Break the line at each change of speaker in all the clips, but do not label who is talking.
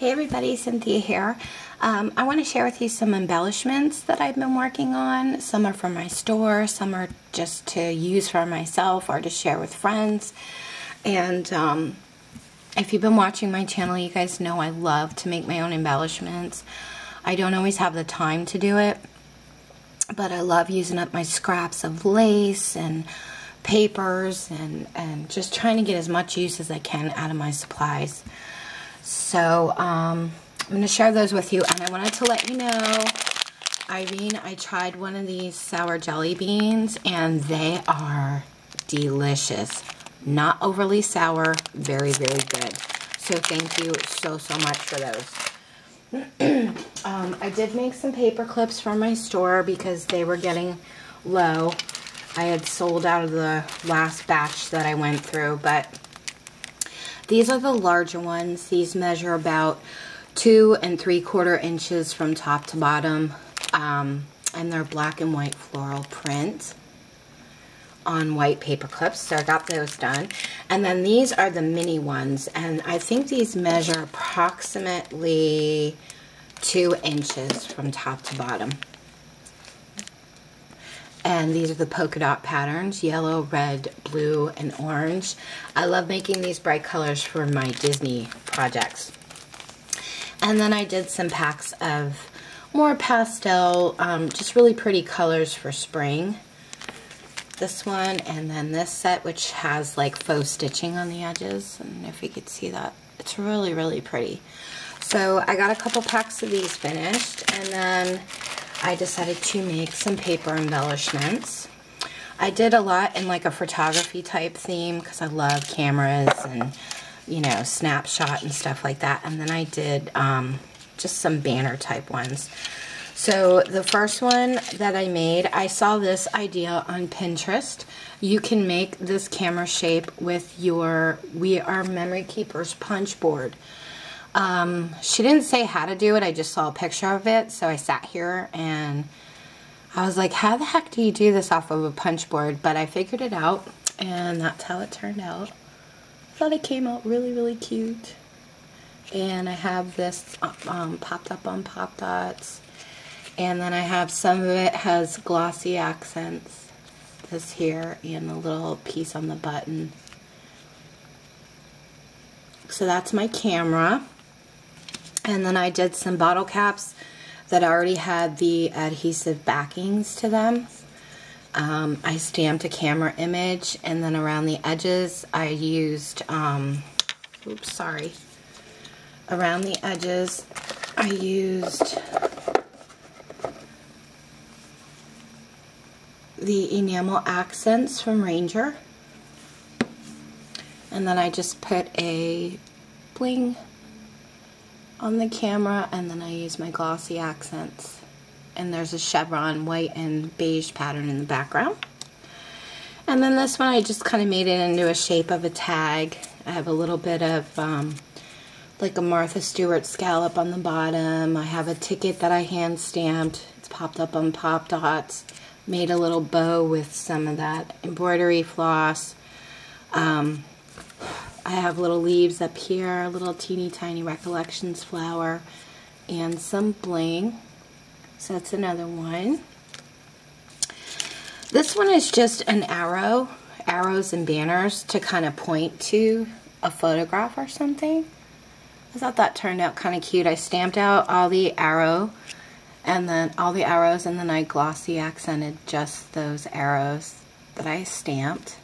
Hey everybody, Cynthia here. I want to share with you some embellishments that I've been working on. Some are from my store, some are just to use for myself or to share with friends. And if you've been watching my channel, you guys know I love to make my own embellishments. I don't always have the time to do it, but I love using up my scraps of lace and papers and just trying to get as much use as I can out of my supplies. So I'm going to share those with you, and I wanted to let you know, Irene, I tried one of these sour jelly beans and they are delicious. Not overly sour, very, very good. So thank you so much for those. I did make some paper clips from my store because they were getting low. I had sold out of the last batch that I went through, but these are the larger ones. These measure about 2 3/4 inches from top to bottom, and they're black and white floral print on white paper clips, so I got those done. And then these are the mini ones, and I think these measure approximately 2 inches from top to bottom. And these are the polka dot patterns, yellow, red, blue, and orange. I love making these bright colors for my Disney projects. And then I did some packs of more pastel, just really pretty colors for spring. This one, and then this set, which has like faux stitching on the edges. And if you could see that, it's really, really pretty. So I got a couple packs of these finished, and then I decided to make some paper embellishments. I did a lot in like a photography type theme because I love cameras and, you know, snapshot and stuff like that. And then I did just some banner type ones. So the first one that I made, I saw this idea on Pinterest. You can make this camera shape with your We Are Memory Keepers punch board. She didn't say how to do it, I just saw a picture of it, so I sat here and I was like, how the heck do you do this off of a punch board? But I figured it out, and that's how it turned out. I thought it came out really, really cute. And I have this popped up on Pop Dots, and then I have some of it has glossy accents, this here, and a little piece on the button. So that's my camera. And then I did some bottle caps that already had the adhesive backings to them. I stamped a camera image, and then around the edges I used, around the edges I used the enamel accents from Ranger. And then I just put a bling on the camera, and then I use my glossy accents. And there's a chevron white and beige pattern in the background. And then this one I just kind of made it into a shape of a tag. I have a little bit of like a Martha Stewart scallop on the bottom. I have a ticket that I hand stamped. It's popped up on Pop Dots. Made a little bow with some of that embroidery floss. I have little leaves up here, a little teeny tiny Recollections flower, and some bling. So that's another one. This one is just an arrow, arrows and banners to kind of point to a photograph or something. I thought that turned out kind of cute. I stamped out all the arrows, and then I glossy accented just those arrows that I stamped.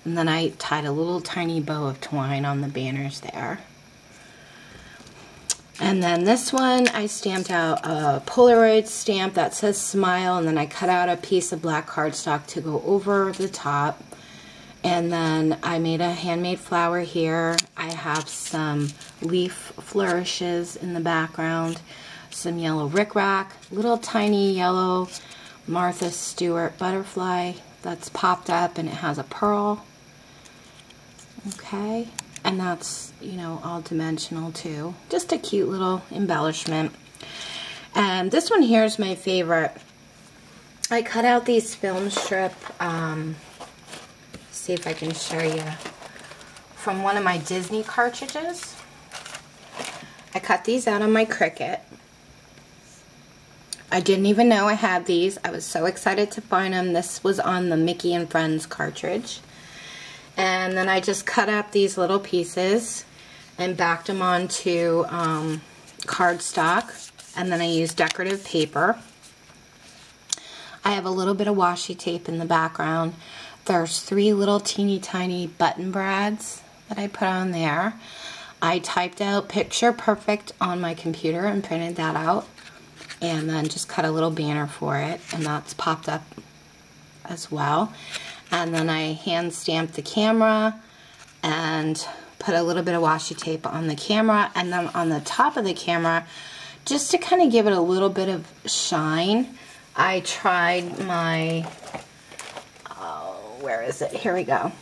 And then I tied a little tiny bow of twine on the banners there. And then this one, I stamped out a Polaroid stamp that says smile, and then I cut out a piece of black cardstock to go over the top. And then I made a handmade flower here. I have some leaf flourishes in the background, some yellow rickrack, little tiny yellow Martha Stewart butterfly that's popped up, and it has a pearl. Okay, and that's, you know, all dimensional too. Just a cute little embellishment. And this one here is my favorite. I cut out these film strip, see if I can show you, from one of my Disney cartridges. I cut these out on my Cricut. I didn't even know I had these. I was so excited to find them. This was on the Mickey and Friends cartridge. And then I just cut up these little pieces and backed them onto cardstock. And then I used decorative paper. I have a little bit of washi tape in the background. There's 3 little teeny tiny button brads that I put on there. I typed out picture perfect on my computer and printed that out. And then just cut a little banner for it, and that's popped up as well. And then I hand stamped the camera and put a little bit of washi tape on the camera, and then on the top of the camera, just to kind of give it a little bit of shine, I tried my, where is it? Here we go.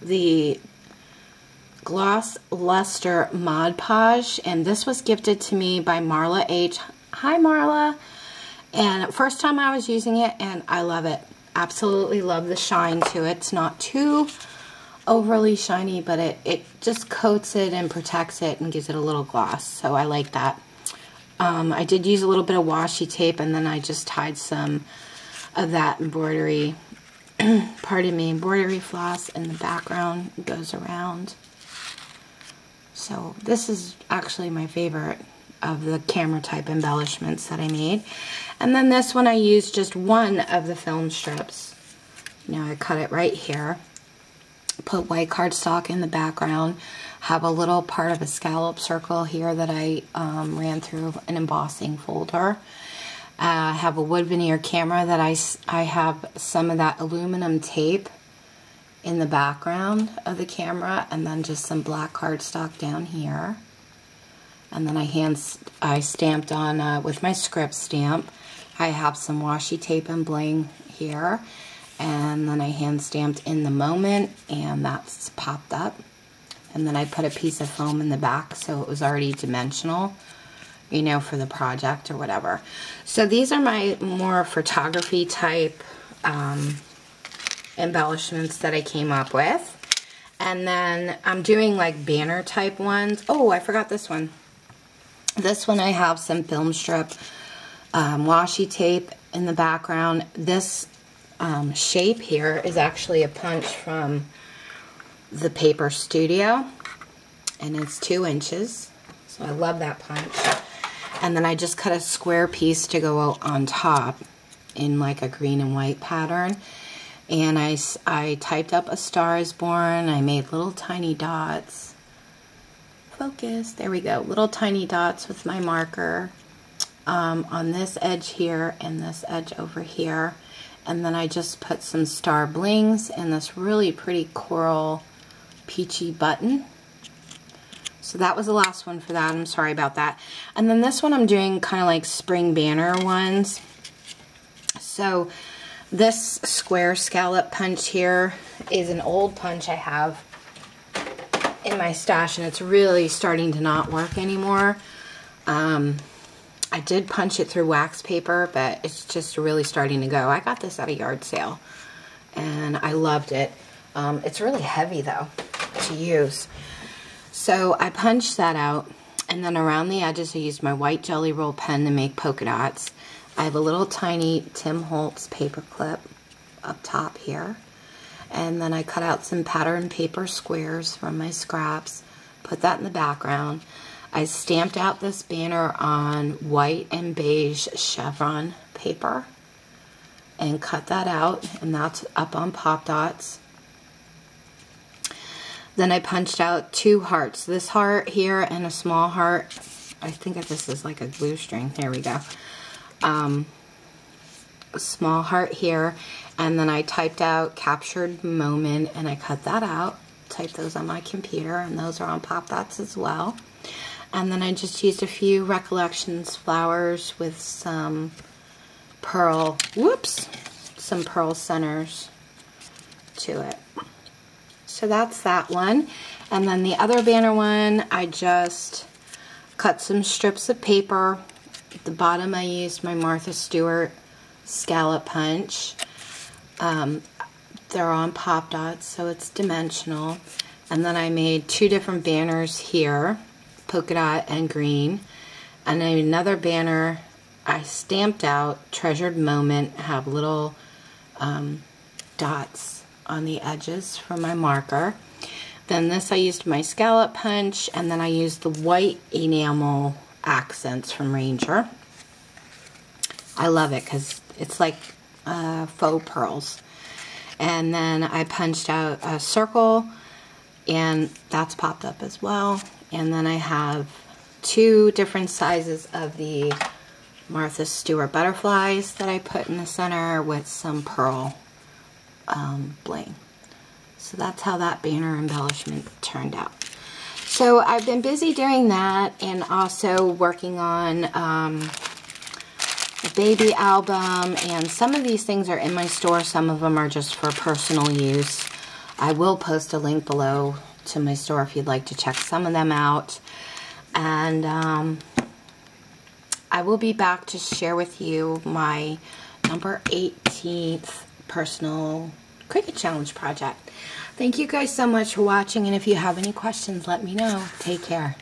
The Gloss Luster Mod Podge, and this was gifted to me by Marla H. Hi Marla. And first time I was using it, and I love it. Absolutely love the shine to it. It's not too overly shiny, but it just coats it and protects it and gives it a little gloss. So I like that. I did use a little bit of washi tape, and then I just tied some of that embroidery, pardon me, embroidery floss in the background. It goes around. So this is actually my favorite of the camera type embellishments that I made. And then this one I used just one of the film strips. Now I cut it right here. Put white cardstock in the background. Have a little part of a scallop circle here that I ran through an embossing folder. I have a wood veneer camera that I have some of that aluminum tape in the background of the camera, and then just some black cardstock down here. And then I stamped on with my script stamp. I have some washi tape and bling here, and then I hand stamped in the moment, and that's popped up. And then I put a piece of foam in the back, so it was already dimensional, you know, for the project or whatever. So these are my more photography type embellishments that I came up with. And then I'm doing like banner type ones. Oh, I forgot this one. This one I have some film strip washi tape in the background. This shape here is actually a punch from the Paper Studio, and it's 2 inches. So I love that punch. And then I just cut a square piece to go out on top in like a green and white pattern. And I typed up A Star Is Born. I made little tiny dots. Focus, there we go. Little tiny dots with my marker on this edge here and this edge over here. And then I just put some star blings and this really pretty coral peachy button. So that was the last one for that. I'm sorry about that. And then this one I'm doing kind of like spring banner ones. So this square scallop punch here is an old punch I have in my stash, and it's really starting to not work anymore. I did punch it through wax paper, but it's just really starting to go. I got this at a yard sale, and I loved it. It's really heavy, though, to use. So I punched that out, and then around the edges I used my white Jelly Roll pen to make polka dots. I have a little tiny Tim Holtz paper clip up top here. And then I cut out some pattern paper squares from my scraps, put that in the background. I stamped out this banner on white and beige chevron paper and cut that out, and that's up on Pop Dots. Then I punched out 2 hearts, this heart here and a small heart. I think this is like a glue string. There we go. A small heart here, and then I typed out Captured Moment, and I cut that out, typed those on my computer, and those are on Pop Dots as well. And then I just used a few Recollections flowers with some pearl, some pearl centers to it. So that's that one. And then the other banner one, I just cut some strips of paper. At the bottom I used my Martha Stewart scallop punch. They're on Pop Dots, so it's dimensional. And then I made 2 different banners here polka dot and green. And then another banner I stamped out, Treasured Moment, have little dots on the edges for my marker. Then this I used my scallop punch, and then I used the white enamel accents from Ranger. I love it because it's like faux pearls. And then I punched out a circle, and that's popped up as well. And then I have 2 different sizes of the Martha Stewart butterflies that I put in the center with some pearl bling. So that's how that banner embellishment turned out. So I've been busy doing that, and also working on a baby album, and some of these things are in my store, some of them are just for personal use. I will post a link below to my store if you'd like to check some of them out. And I will be back to share with you my number 18th personal Cricut Challenge project. Thank you guys so much for watching, and if you have any questions, let me know. Take care.